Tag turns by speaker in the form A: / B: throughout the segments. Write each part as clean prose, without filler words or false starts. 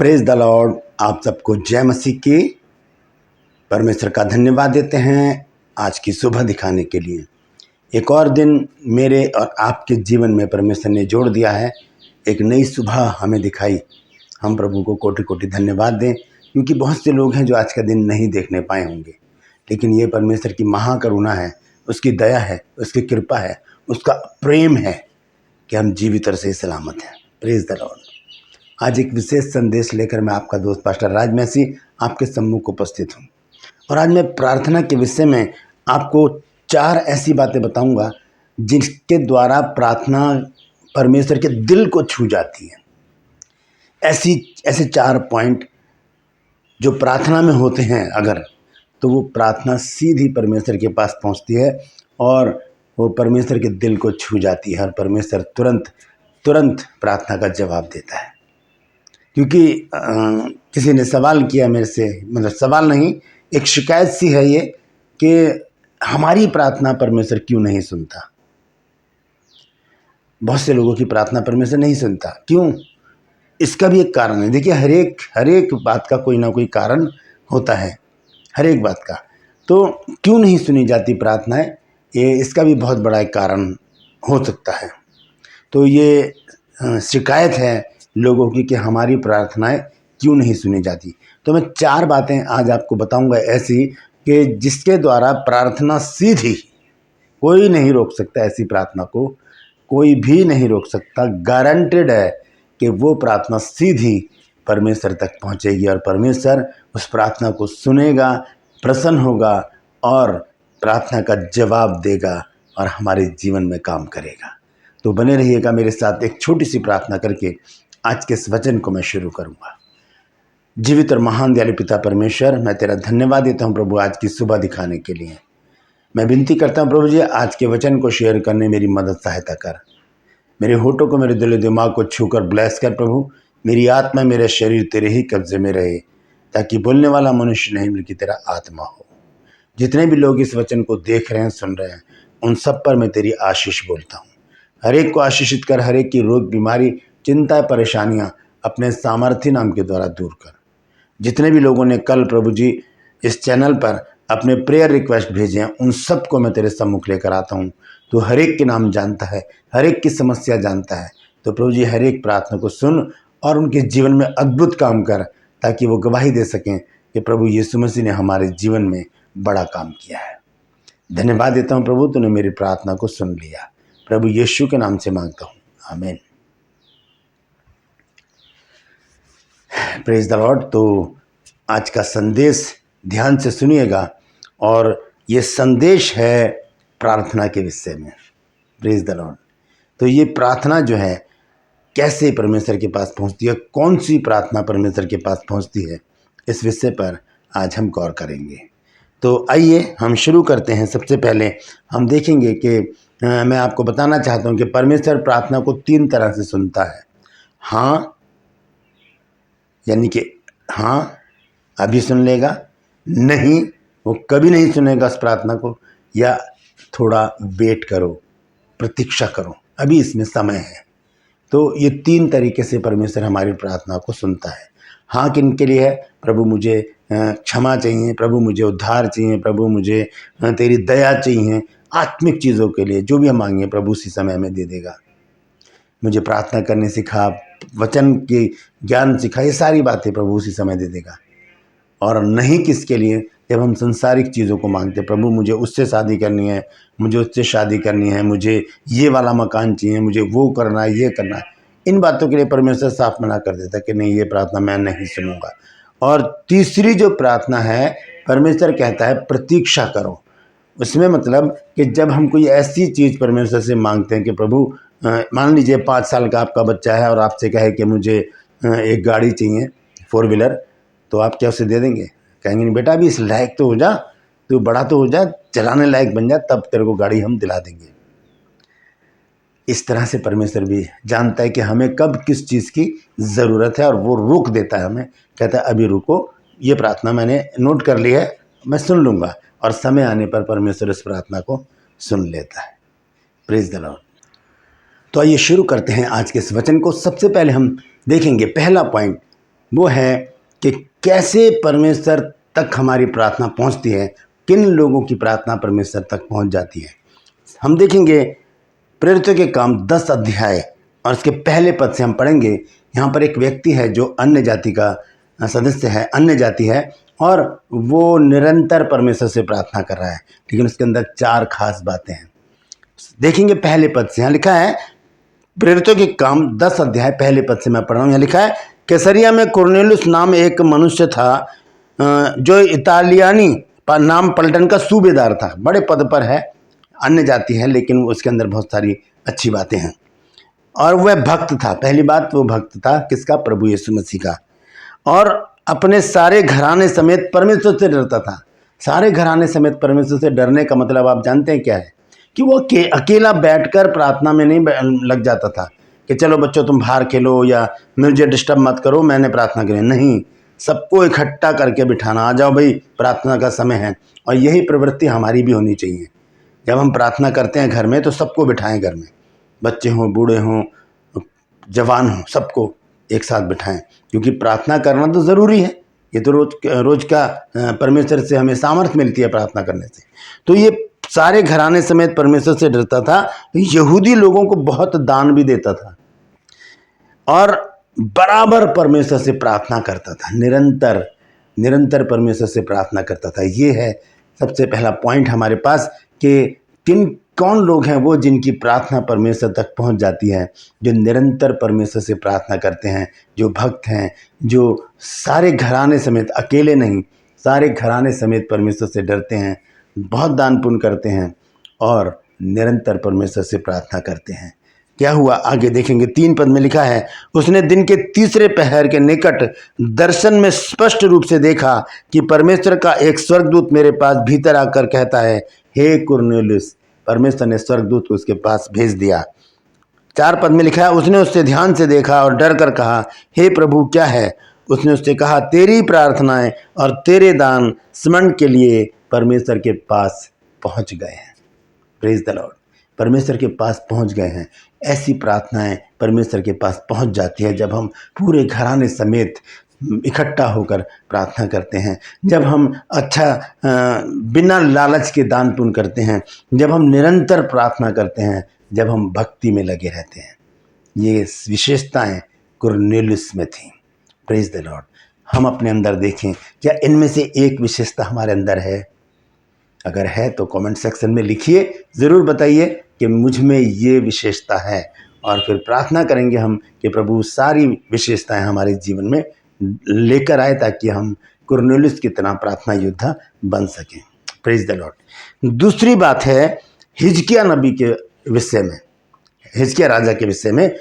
A: Praise the Lord. आप सबको जय मसीह की। परमेश्वर का धन्यवाद देते हैं आज की सुबह दिखाने के लिए। एक और दिन मेरे और आपके जीवन में परमेश्वर ने जोड़ दिया है। एक नई सुबह हमें दिखाई। हम प्रभु को कोटि कोटि धन्यवाद दें, क्योंकि बहुत से लोग हैं जो आज का दिन नहीं देखने पाए होंगे, लेकिन ये परमेश्वर की महाकरुणा है, उसकी दया है, उसकी कृपा है, उसका प्रेम है कि हम जीवित और सही सलामत हैं। Praise the Lord. आज एक विशेष संदेश लेकर मैं आपका दोस्त पास्टर राज मैसी आपके सम्मुख उपस्थित हूँ। और आज मैं प्रार्थना के विषय में आपको 4 ऐसी बातें बताऊंगा जिनके द्वारा प्रार्थना परमेश्वर के दिल को छू जाती है। ऐसे 4 पॉइंट जो प्रार्थना में होते हैं अगर, तो वो प्रार्थना सीधी परमेश्वर के पास पहुंचती है और वो परमेश्वर के दिल को छू जाती है और परमेश्वर तुरंत प्रार्थना का जवाब देता है। क्योंकि किसी ने सवाल किया मेरे से, मतलब सवाल नहीं, एक शिकायत सी है ये कि हमारी प्रार्थना परमेश्वर क्यों नहीं सुनता। बहुत से लोगों की प्रार्थना परमेश्वर नहीं सुनता। क्यों? इसका भी एक कारण है। देखिए, हर एक बात का कोई ना कोई कारण होता है, हर एक बात का। तो क्यों नहीं सुनी जाती प्रार्थनाएं, इसका भी बहुत बड़ा एक कारण हो सकता है। तो ये शिकायत है लोगों की कि हमारी प्रार्थनाएं क्यों नहीं सुनी जाती। तो मैं 4 बातें आज आपको बताऊंगा ऐसी कि जिसके द्वारा प्रार्थना सीधी, कोई नहीं रोक सकता, ऐसी प्रार्थना को कोई भी नहीं रोक सकता। गारंटेड है कि वो प्रार्थना सीधी परमेश्वर तक पहुंचेगी और परमेश्वर उस प्रार्थना को सुनेगा, प्रसन्न होगा और प्रार्थना का जवाब देगा और हमारे जीवन में काम करेगा। तो बने रहिएगा मेरे साथ। एक छोटी सी प्रार्थना करके आज के इस वचन को मैं शुरू करूंगा। जीवित और महान दयालु पिता परमेश्वर, मैं तेरा धन्यवाद देता हूं प्रभु आज की सुबह दिखाने के लिए। मैं विनती करता हूं प्रभु जी, आज के वचन को शेयर करने मेरी मदद सहायता कर। मेरे होठों को, मेरे दिल दिमाग को छूकर ब्लेस कर प्रभु। मेरी आत्मा, मेरा शरीर तेरे ही कब्जे में रहे, ताकि बोलने वाला मनुष्य नहीं बल्कि तेरा आत्मा हो। जितने भी लोग इस वचन को देख रहे हैं, सुन रहे हैं, उन सब पर मैं तेरी आशीष बोलता हूँ। हर एक को आशीषित कर, हर एक की रोग, बीमारी, चिंता, परेशानियां अपने सामर्थ्य नाम के द्वारा दूर कर। जितने भी लोगों ने कल प्रभु जी इस चैनल पर अपने प्रेयर रिक्वेस्ट भेजे हैं, उन सबको मैं तेरे सम्मुख लेकर आता हूँ। तो हर एक के नाम जानता है, हर एक की समस्या जानता है। तो प्रभु जी हर एक प्रार्थना को सुन और उनके जीवन में अद्भुत काम कर, ताकि वो गवाही दे सकें कि प्रभु यीशु मसीह ने हमारे जीवन में बड़ा काम किया है। धन्यवाद देता हूँ प्रभु, तूने मेरी प्रार्थना को सुन लिया। प्रभु यीशु के नाम से मांगता हूँ, आमीन। Praise the Lord. तो आज का संदेश ध्यान से सुनिएगा, और ये संदेश है प्रार्थना के विषय में। Praise the Lord. तो ये प्रार्थना जो है कैसे परमेश्वर के पास पहुंचती है, कौन सी प्रार्थना परमेश्वर के पास पहुंचती है, इस विषय पर आज हम गौर करेंगे। तो आइए हम शुरू करते हैं। सबसे पहले हम देखेंगे कि मैं आपको बताना चाहता हूं कि परमेश्वर प्रार्थना को 3 तरह से सुनता है। हाँ, यानी कि हाँ अभी सुन लेगा, नहीं वो कभी नहीं सुनेगा उस प्रार्थना को, या थोड़ा वेट करो, प्रतीक्षा करो, अभी इसमें समय है। तो ये 3 तरीके से परमेश्वर हमारी प्रार्थना को सुनता है। हाँ किन के लिए है? प्रभु मुझे क्षमा चाहिए, प्रभु मुझे उद्धार चाहिए, प्रभु मुझे तेरी दया चाहिए, आत्मिक चीज़ों के लिए जो भी हम मांगे प्रभु उसी समय हमें दे देगा। मुझे प्रार्थना करने सिखा, वचन के ज्ञान सिखा, ये सारी बातें प्रभु उसी समय दे देगा। और नहीं किसके लिए? जब हम संसारिक चीज़ों को मांगते, प्रभु मुझे उससे शादी करनी है, मुझे उससे शादी करनी है, मुझे ये वाला मकान चाहिए, मुझे वो करना है, ये करना है, इन बातों के लिए परमेश्वर साफ मना कर देता कि नहीं, ये प्रार्थना मैं नहीं सुनूंगा। और तीसरी जो प्रार्थना है, परमेश्वर कहता है प्रतीक्षा करो। उसमें मतलब कि जब हम कोई ऐसी चीज़ परमेश्वर से मांगते हैं कि प्रभु, मान लीजिए 5 साल का आपका बच्चा है और आपसे कहे कि मुझे एक गाड़ी चाहिए 4 व्हीलर, तो आप क्या उसे दे देंगे? कहेंगे नहीं बेटा, अभी इस लायक तो हो जा, तू बड़ा तो हो जा, चलाने लायक बन जा, तब तेरे को गाड़ी हम दिला देंगे। इस तरह से परमेश्वर भी जानता है कि हमें कब किस चीज़ की ज़रूरत है, और वो रोक देता है हमें, कहता है अभी रुको, ये प्रार्थना मैंने नोट कर ली है, मैं सुन लूँगा। और समय आने पर परमेश्वर इस प्रार्थना को सुन लेता है। Praise the Lord. तो आइए शुरू करते हैं आज के इस वचन को। सबसे पहले हम देखेंगे पहला पॉइंट वो है कि कैसे परमेश्वर तक हमारी प्रार्थना पहुंचती है, किन लोगों की प्रार्थना परमेश्वर तक पहुंच जाती है। हम देखेंगे प्रेरितों के काम 10 अध्याय और उसके पहले पद से हम पढ़ेंगे। यहाँ पर एक व्यक्ति है जो अन्य जाति का सदस्य है, अन्य जाति है, और वो निरंतर परमेश्वर से प्रार्थना कर रहा है, लेकिन उसके अंदर 4 खास बातें हैं। देखेंगे पहले पद से। यहाँ लिखा है, प्रेरितों के काम 10 अध्याय पहले पद से मैं पढ़ रहा हूँ। यहाँ लिखा है, कैसरिया में कुरनेलियुस नाम एक मनुष्य था जो इतालियानी नाम पलटन का सूबेदार था। बड़े पद पर है, अन्य जाति है, लेकिन उसके अंदर बहुत सारी अच्छी बातें हैं। और वह भक्त था। पहली बात, वो भक्त था किसका? प्रभु यीशु मसीह का। और अपने सारे घराने समेत परमेश्वर से डरता था। सारे घराने समेत परमेश्वर से डरने का मतलब आप जानते हैं क्या है? कि वो अकेला बैठकर प्रार्थना में नहीं लग जाता था कि चलो बच्चों तुम बाहर खेलो या मुझे डिस्टर्ब मत करो, मैंने प्रार्थना करी। नहीं, सबको इकट्ठा करके बिठाना, आ जाओ भाई प्रार्थना का समय है। और यही प्रवृत्ति हमारी भी होनी चाहिए। जब हम प्रार्थना करते हैं घर में तो सबको बिठाएं, घर में बच्चे हों, बूढ़े हों, जवान हों, सबको एक साथ बिठाएं, क्योंकि प्रार्थना करना तो ज़रूरी है। ये तो रोज का परमेश्वर से हमें सामर्थ्य मिलती है प्रार्थना करने से। तो ये सारे घराने समेत परमेश्वर से डरता था। यहूदी लोगों को बहुत दान भी देता था और बराबर परमेश्वर से प्रार्थना करता था, निरंतर परमेश्वर से प्रार्थना करता था। ये है सबसे पहला पॉइंट हमारे पास कि कौन लोग हैं वो जिनकी प्रार्थना परमेश्वर तक पहुंच जाती है, जो निरंतर परमेश्वर से प्रार्थना करते हैं, जो भक्त हैं, जो सारे घराने समेत, अकेले नहीं, सारे घराने समेत परमेश्वर से डरते हैं, बहुत दान पुण्य करते हैं और निरंतर परमेश्वर से प्रार्थना करते हैं। क्या हुआ आगे देखेंगे। 3 पद में लिखा है, उसने दिन के तीसरे पहर के निकट दर्शन में स्पष्ट रूप से देखा कि परमेश्वर का एक स्वर्गदूत मेरे पास भीतर आकर कहता है, हे कुरनेलियुस। परमेश्वर ने स्वर्गदूत को उसके पास भेज दिया। 4 पद में लिखा है, उसने उससे ध्यान से देखा और डर कर कहा, हे प्रभु क्या है? उसने उससे कहा, तेरी प्रार्थनाएं और तेरे दान स्मरण के लिए परमेश्वर के पास पहुंच गए हैं। Praise the Lord. परमेश्वर के पास पहुंच गए हैं। ऐसी प्रार्थनाएं परमेश्वर के पास पहुंच जाती है जब हम पूरे घराने समेत इकट्ठा होकर प्रार्थना करते हैं, जब हम बिना लालच के दान पुण्य करते हैं, जब हम निरंतर प्रार्थना करते हैं, जब हम भक्ति में लगे रहते हैं। ये विशेषताएं कुरनेलियुस में थी। Praise the Lord. हम अपने अंदर देखें, क्या इनमें से एक विशेषता हमारे अंदर है? अगर है तो कमेंट सेक्शन में लिखिए, ज़रूर बताइए कि मुझ में ये विशेषता है, और फिर प्रार्थना करेंगे हम कि प्रभु सारी विशेषताएं हमारे जीवन में लेकर आए ताकि हम कुरनेलियुस की तरह प्रार्थना योद्धा बन सकें। Praise the Lord. दूसरी बात है हिजकिया नबी के विषय में, हिजकिया राजा के विषय में।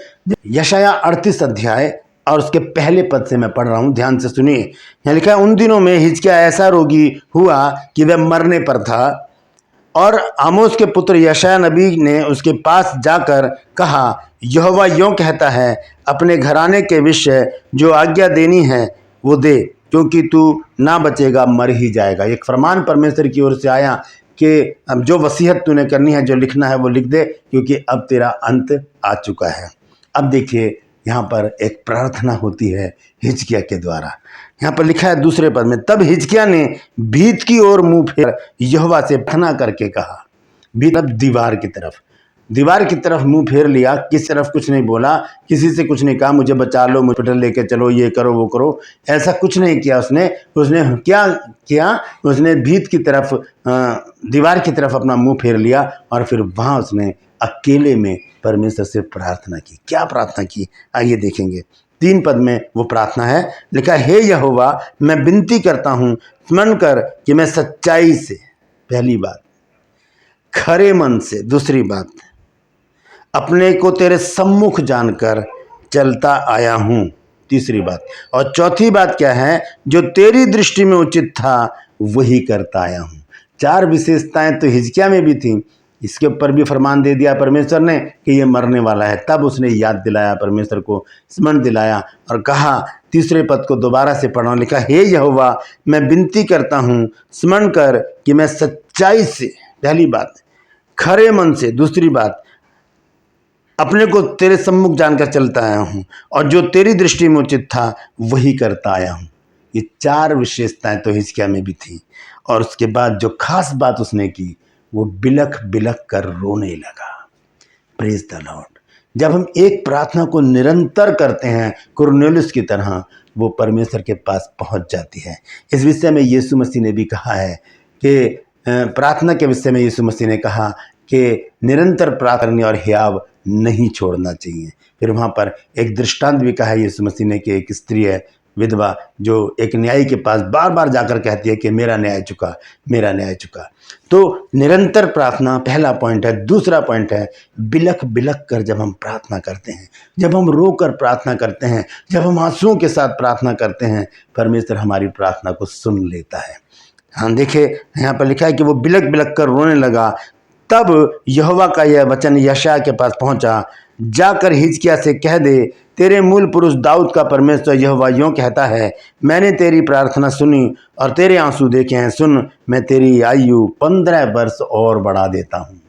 A: यशाया 38 अध्याय और उसके पहले पद से मैं पढ़ रहा हूँ, ध्यान से सुनिए। यहाँ लिखा है, उन दिनों में हिजकिया ऐसा रोगी हुआ कि वह मरने पर था, और आमोस के पुत्र यशाया नबी ने उसके पास जाकर कहा, यहोवा यों कहता है, अपने घराने के विषय जो आज्ञा देनी है वो दे, क्योंकि तू ना बचेगा, मर ही जाएगा। एक फरमान परमेश्वर की ओर से आया कि अब जो वसीयत तूने करनी है, जो लिखना है वो लिख दे, क्योंकि अब तेरा अंत आ चुका है। अब देखिए यहाँ पर एक प्रार्थना होती है हिजकिया के द्वारा। यहाँ पर लिखा है दूसरे पद में, तब हिजकिया ने भीत की ओर मुंह फेर यहोवा से प्रार्थना करके कहा। भीत दीवार की तरफ मुंह फेर लिया, किसी तरफ कुछ नहीं बोला, किसी से कुछ नहीं कहा, मुझे बचा लो, हॉस्पिटल लेके चलो, ये करो वो करो, ऐसा कुछ नहीं किया उसने क्या किया? उसने भीत की तरफ, दीवार की तरफ अपना मुंह फेर लिया और फिर वहाँ उसने अकेले में परमेश्वर से प्रार्थना की। क्या प्रार्थना की? आइए देखेंगे। 3 पद में वो प्रार्थना है, लिखा, हे यहोवा, मैं विनती करता हूँ, स्मरण कर कि मैं सच्चाई से, पहली बात, खरे मन से, दूसरी बात, अपने को तेरे सम्मुख जानकर चलता आया हूँ, तीसरी बात, और चौथी बात क्या है? जो तेरी दृष्टि में उचित था वही करता आया हूँ। 4 विशेषताएं तो हिजकिया में भी थी। इसके ऊपर भी फरमान दे दिया परमेश्वर ने कि ये मरने वाला है। तब उसने याद दिलाया, परमेश्वर को स्मरण दिलाया और कहा, तीसरे पद को दोबारा से पढ़ा, लिखा, हे यहोवा, मैं विनती करता हूँ, स्मरण कर कि मैं सच्चाई से, पहली बात, खरे मन से, दूसरी बात, अपने को तेरे सम्मुख जानकर चलता आया हूँ और जो तेरी दृष्टि में उचित था वही करता आया हूँ। ये 4 विशेषताएं तो हिजकिय्याह में भी थी। और उसके बाद जो खास बात उसने की, वो बिलख बिलख कर रोने लगा। Praise the Lord. जब हम एक प्रार्थना को निरंतर करते हैं कुरनेलियुस की तरह, वो परमेश्वर के पास पहुंच जाती है। इस विषय में यीशु मसीह ने भी कहा है कि प्रार्थना के विषय में यीशु मसीह ने कहा कि निरंतर प्रार्थना करनी और हियाव नहीं छोड़ना चाहिए। फिर वहाँ पर एक दृष्टांत भी कहा है यीशु मसीह ने कि एक स्त्री है विधवा, जो एक न्यायी के पास बार बार जाकर कहती है कि मेरा न्याय चुका, मेरा न्याय चुका। तो निरंतर प्रार्थना पहला पॉइंट है। दूसरा पॉइंट है बिलख बिलख कर जब हम प्रार्थना करते हैं, जब हम रो कर प्रार्थना करते हैं, जब हम आंसुओं के साथ प्रार्थना करते हैं, परमेश्वर हमारी प्रार्थना को सुन लेता है। हाँ देखिए यहाँ पर लिखा है कि वो बिलख बिलख कर रोने लगा। तब यहोवा का यह वचन यशायाह के पास पहुंचा, जाकर हिजकिय्याह से कह दे, तेरे मूल पुरुष दाऊद का परमेश्वर यहोवा यूं कहता है, मैंने तेरी प्रार्थना सुनी और तेरे आंसू देखे हैं। सुन, मैं तेरी आयु 15 वर्ष और बढ़ा देता हूँ।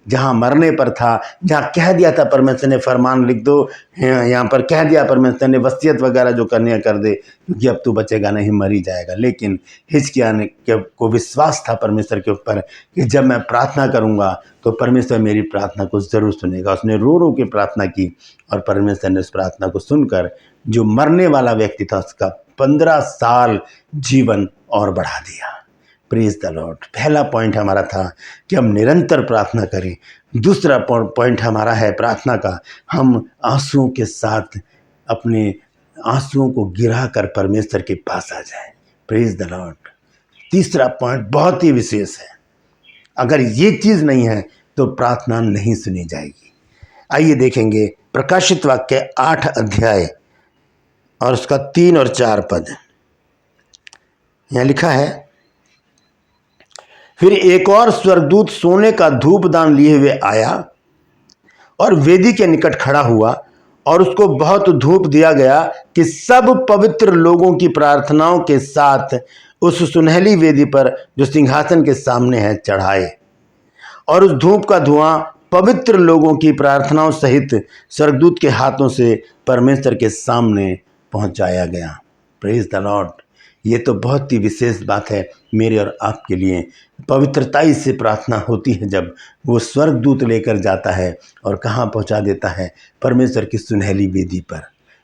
A: जहाँ मरने पर था, जहाँ कह दिया था परमेश्वर ने फरमान लिख दो, यहाँ पर कह दिया परमेश्वर ने वसीयत वगैरह जो करनी है कर दे, क्योंकि अब तू बचेगा नहीं, मर ही जाएगा। लेकिन हिजकिय्याह ने को विश्वास था परमेश्वर के ऊपर कि जब मैं प्रार्थना करूँगा तो परमेश्वर मेरी प्रार्थना को ज़रूर सुनेगा। उसने रो रो के प्रार्थना की और परमेश्वर ने उस प्रार्थना को सुनकर जो मरने वाला व्यक्ति था उसका 15 साल जीवन और बढ़ा दिया। Praise the Lord. पहला पॉइंट हमारा था कि हम निरंतर प्रार्थना करें। दूसरा पॉइंट हमारा है प्रार्थना का, हम आंसुओं के साथ अपने आंसुओं को गिरा कर परमेश्वर के पास आ जाएं। Praise the Lord. तीसरा पॉइंट बहुत ही विशेष है। अगर ये चीज़ नहीं है तो प्रार्थना नहीं सुनी जाएगी। आइए देखेंगे प्रकाशित वाक्य 8 अध्याय और उसका 3 और 4 पद। यहाँ लिखा है, फिर एक और स्वर्गदूत सोने का धूपदान लिए हुए आया और वेदी के निकट खड़ा हुआ और उसको बहुत धूप दिया गया कि सब पवित्र लोगों की प्रार्थनाओं के साथ उस सुनहली वेदी पर जो सिंहासन के सामने है चढ़ाए। और उस धूप का धुआं पवित्र लोगों की प्रार्थनाओं सहित स्वर्गदूत के हाथों से परमेश्वर के सामने पहुंचाया गया। Praise the Lord. ये तो बहुत ही विशेष बात है मेरे और आपके लिए। पवित्रताई से प्रार्थना होती है जब वो स्वर्गदूत लेकर जाता है और कहाँ पहुँचा देता है, परमेश्वर की सुनहली वेदी पर।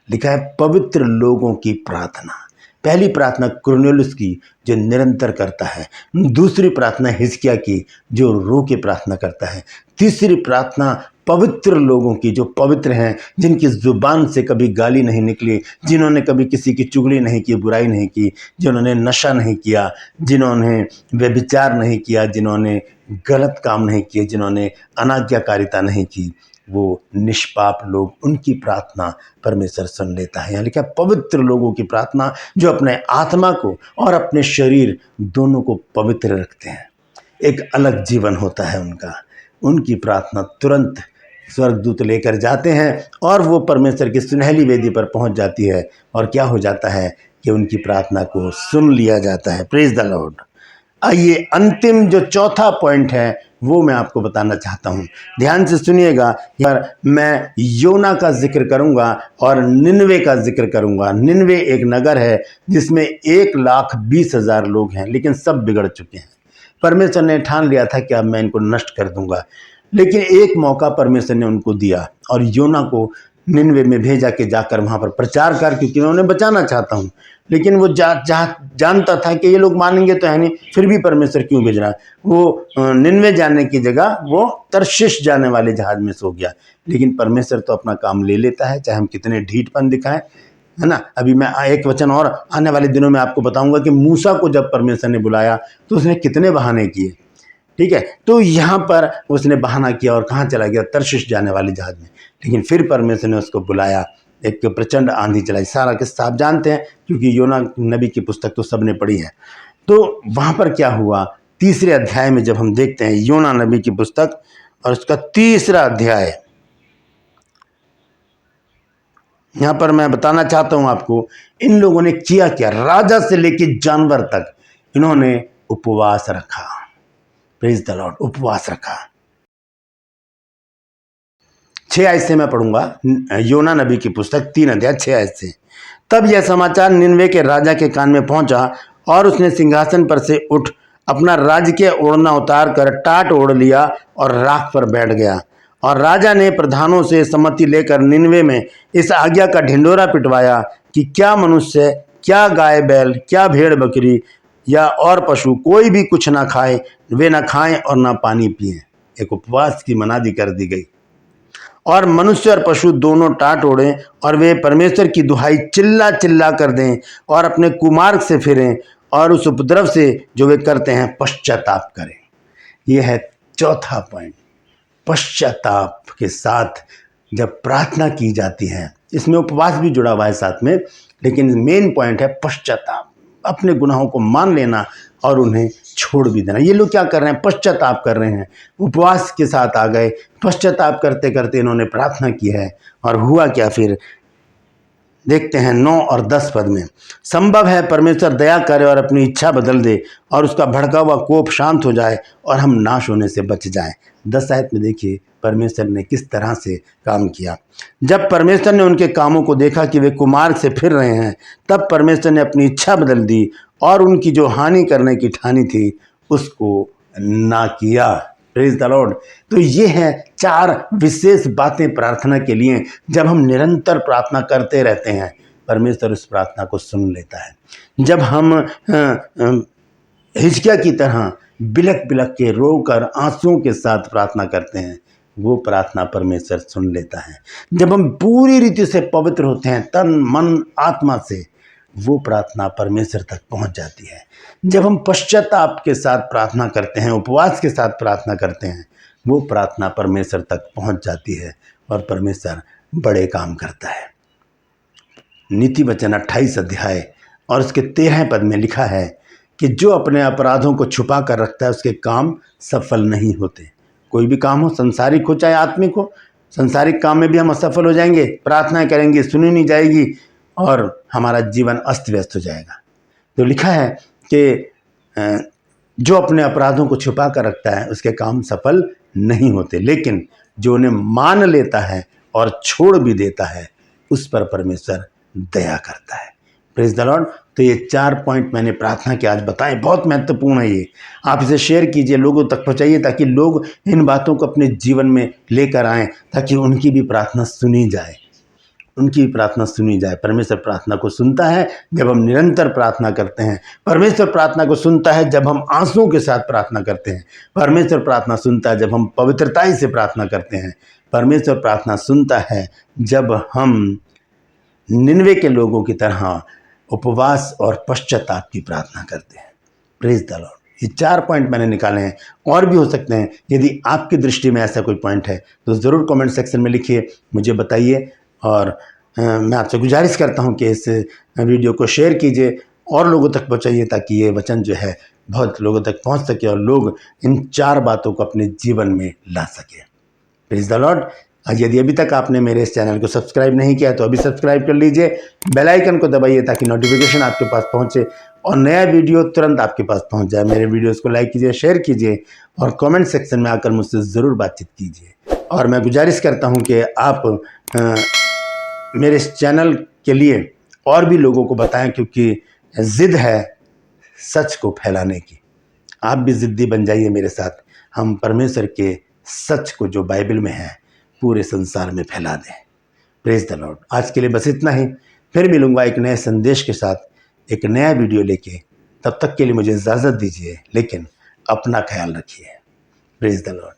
A: लिखा है पवित्र लोगों की प्रार्थना। पहली प्रार्थना कुरनेलियुस की जो निरंतर करता है, दूसरी प्रार्थना हिजकिय्याह की जो रो के प्रार्थना करता है, तीसरी प्रार्थना पवित्र लोगों की जो पवित्र हैं, जिनकी ज़ुबान से कभी गाली नहीं निकली, जिन्होंने कभी किसी की चुगली नहीं की, बुराई नहीं की, जिन्होंने नशा नहीं किया, जिन्होंने व्यभिचार नहीं किया, जिन्होंने गलत काम नहीं किए, जिन्होंने अनाज्ञाकारिता नहीं की, वो निष्पाप लोग, उनकी प्रार्थना परमेश्वर सुन लेता है। यहाँ लिखा पवित्र लोगों की प्रार्थना जो अपने आत्मा को और अपने शरीर दोनों को पवित्र रखते हैं। एक अलग जीवन होता है उनका। उनकी प्रार्थना तुरंत स्वर्गदूत लेकर जाते हैं और वो परमेश्वर की सुनहली वेदी पर पहुंच जाती है और क्या हो जाता है कि उनकी प्रार्थना को सुन लिया जाता है। Praise the Lord. आइए अंतिम जो चौथा पॉइंट है वो मैं आपको बताना चाहता हूँ। ध्यान से सुनिएगा। यार मैं योना का जिक्र करूँगा और निनवे का जिक्र करूँगा। निनवे एक नगर है जिसमें 1,20,000 लोग हैं, लेकिन सब बिगड़ चुके हैं। परमेश्वर ने ठान लिया था कि अब मैं इनको नष्ट कर दूंगा, लेकिन एक मौका परमेश्वर ने उनको दिया और योना को निनवे में भेजा कि जाकर वहाँ पर प्रचार कर, क्योंकि मैं उन्हें बचाना चाहता हूँ। लेकिन वो जानता था कि ये लोग मानेंगे तो है नहीं, फिर भी परमेश्वर क्यों भेज रहा है। वो निनवे जाने की जगह वो तर्शिश जाने वाले जहाज में सो गया। लेकिन परमेश्वर तो अपना काम ले लेता है, चाहे हम कितने ढीठपन दिखाएं, है ना। अभी मैं एक वचन और आने वाले दिनों में आपको बताऊंगा कि मूसा को जब परमेश्वर ने बुलाया तो उसने कितने बहाने किए। ठीक है, तो यहाँ पर उसने बहाना किया और कहाँ चला गया, तर्शिश जाने वाले जहाज में। लेकिन फिर परमेश्वर ने उसको बुलाया, एक प्रचंड आंधी चलाई। सारा किस्सा आप जानते हैं क्योंकि योना नबी की पुस्तक तो सबने पढ़ी है। तो वहाँ पर क्या हुआ, तीसरे अध्याय में जब हम देखते हैं योना नबी की पुस्तक और उसका तीसरा अध्याय, यहाँ पर मैं बताना चाहता हूँ आपको इन लोगों ने किया क्या। राजा से लेकर जानवर तक इन्होंने उपवास रखा। Praise the Lord. उपवास रखा। 6 आयत से मैं पढ़ूंगा योना नबी की पुस्तक 3 अध्याय 6 आयत से। तब यह समाचार निनवे के राजा के कान में पहुंचा और उसने सिंहासन पर से उठ अपना राजकीय ओढ़ना उतार कर टाट ओढ़ लिया और राख पर बैठ गया। और राजा ने प्रधानों से सम्मति लेकर निनवे में इस आज्ञा का ढिंढोरा पिटवाया कि क्या मनुष्य, क्या गाय बैल, क्या भेड़ बकरी या और पशु कोई भी कुछ ना खाए, वे ना खाएं और ना पानी पिएं। एक उपवास की मनादी कर दी गई। और मनुष्य और पशु दोनों टाट ओढ़ें और वे परमेश्वर की दुहाई चिल्ला चिल्ला कर दें और अपने कुमार्ग से फिरें और उस उपद्रव से जो वे करते हैं पश्चाताप करें। यह है चौथा पॉइंट। पश्चाताप के साथ जब प्रार्थना की जाती है, इसमें उपवास भी जुड़ा हुआ है साथ में, लेकिन मेन पॉइंट है पश्चाताप, अपने गुनाहों को मान लेना और उन्हें छोड़ भी देना। ये लोग क्या कर रहे हैं? पश्चाताप कर रहे हैं, उपवास के साथ आ गए, पश्चाताप करते करते इन्होंने प्रार्थना की है। और हुआ क्या फिर? देखते हैं 9 और 10 पद में। संभव है परमेश्वर दया करे और अपनी इच्छा बदल दे और उसका भड़का हुआ कोप शांत हो जाए और हम नाश होने से बच जाएं। 10 आयत में देखिए परमेश्वर ने किस तरह से काम किया। जब परमेश्वर ने उनके कामों को देखा कि वे कुमार्ग से फिर रहे हैं, तब परमेश्वर ने अपनी इच्छा बदल दी और उनकी जो हानि करने की ठानी थी उसको ना किया। Praise the Lord. तो ये हैं 4 विशेष बातें प्रार्थना के लिए। जब हम निरंतर प्रार्थना करते रहते हैं, परमेश्वर उस प्रार्थना को सुन लेता है। जब हम हिजकिय्याह की तरह बिलक बिलक के रोकर आंसुओं के साथ प्रार्थना करते हैं, वो प्रार्थना परमेश्वर सुन लेता है। जब हम पूरी रीति से पवित्र होते हैं तन मन आत्मा से, वो प्रार्थना परमेश्वर तक पहुंच जाती है। जब हम पश्चाताप के साथ प्रार्थना करते हैं, उपवास के साथ प्रार्थना करते हैं, वो प्रार्थना परमेश्वर तक पहुंच जाती है और परमेश्वर बड़े काम करता है। नीति वचन 28 अध्याय और उसके 13 पद में लिखा है कि जो अपने अपराधों को छुपा कर रखता है उसके काम सफल नहीं होते। कोई भी काम हो, संसारिक हो चाहे आत्मिक हो, संसारिक काम में भी हम असफल हो जाएंगे, प्रार्थनाएं करेंगे, सुनी नहीं जाएगी और हमारा जीवन अस्त व्यस्त हो जाएगा। तो लिखा है कि जो अपने अपराधों को छुपा कर रखता है उसके काम सफल नहीं होते, लेकिन जो उन्हें मान लेता है और छोड़ भी देता है उस पर परमेश्वर दया करता है। Praise the Lord. तो ये 4 पॉइंट मैंने प्रार्थना के आज बताए, बहुत महत्वपूर्ण है ये। आप इसे शेयर कीजिए, लोगों तक पहुँचाइए ताकि लोग इन बातों को अपने जीवन में लेकर आएँ, ताकि उनकी भी प्रार्थना सुनी जाए, उनकी प्रार्थना सुनी जाए। परमेश्वर प्रार्थना को सुनता है जब हम निरंतर प्रार्थना करते हैं। परमेश्वर प्रार्थना को सुनता है जब हम आंसुओं के साथ प्रार्थना करते हैं। परमेश्वर प्रार्थना सुनता है जब हम पवित्रताई से प्रार्थना करते हैं। परमेश्वर प्रार्थना सुनता है जब हम निनवे के लोगों की तरह उपवास और पश्चाताप की प्रार्थना करते हैं। Praise the Lord. ये 4 पॉइंट मैंने निकाले हैं, और भी हो सकते हैं। यदि आपकी दृष्टि में ऐसा कोई पॉइंट है तो ज़रूर कमेंट सेक्शन में लिखिए, मुझे बताइए। और मैं आपसे गुजारिश करता हूं कि इस वीडियो को शेयर कीजिए और लोगों तक पहुंचाइए ताकि ये वचन जो है बहुत लोगों तक पहुंच सके और लोग इन 4 बातों को अपने जीवन में ला सके। Praise the Lord. यदि अभी तक आपने मेरे इस चैनल को सब्सक्राइब नहीं किया तो अभी सब्सक्राइब कर लीजिए, बेल आइकन को दबाइए ताकि नोटिफिकेशन आपके पास पहुंचे और नया वीडियो तुरंत आपके पास पहुंच जाए। मेरे वीडियोस को लाइक कीजिए, शेयर कीजिए और कमेंट सेक्शन में आकर मुझसे ज़रूर बातचीत कीजिए। और मैं गुजारिश करता हूं कि आप मेरे इस चैनल के लिए और भी लोगों को बताएं, क्योंकि ज़िद है सच को फैलाने की। आप भी ज़िद्दी बन जाइए मेरे साथ, हम परमेश्वर के सच को जो बाइबल में है पूरे संसार में फैला दें। Praise the Lord. आज के लिए बस इतना ही, फिर मिलूंगा एक नए संदेश के साथ, एक नया वीडियो लेके। तब तक के लिए मुझे इजाज़त दीजिए, लेकिन अपना ख्याल रखिए। Praise the Lord.